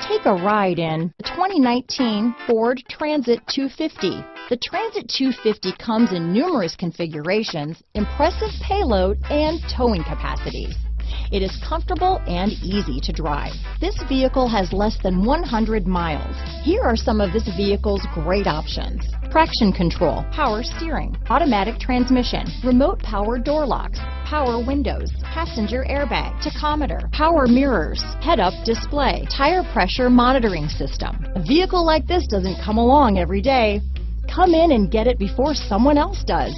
Take a ride in the 2019 Ford Transit 250. The Transit 250 comes in numerous configurations, impressive payload, and towing capacity. It is comfortable and easy to drive. This vehicle has less than 100 miles. Here are some of this vehicle's great options: traction control, power steering, automatic transmission, remote power door locks, power windows, passenger airbag, tachometer, power mirrors, head-up display, tire pressure monitoring system. A vehicle like this doesn't come along every day. Come in and get it before someone else does.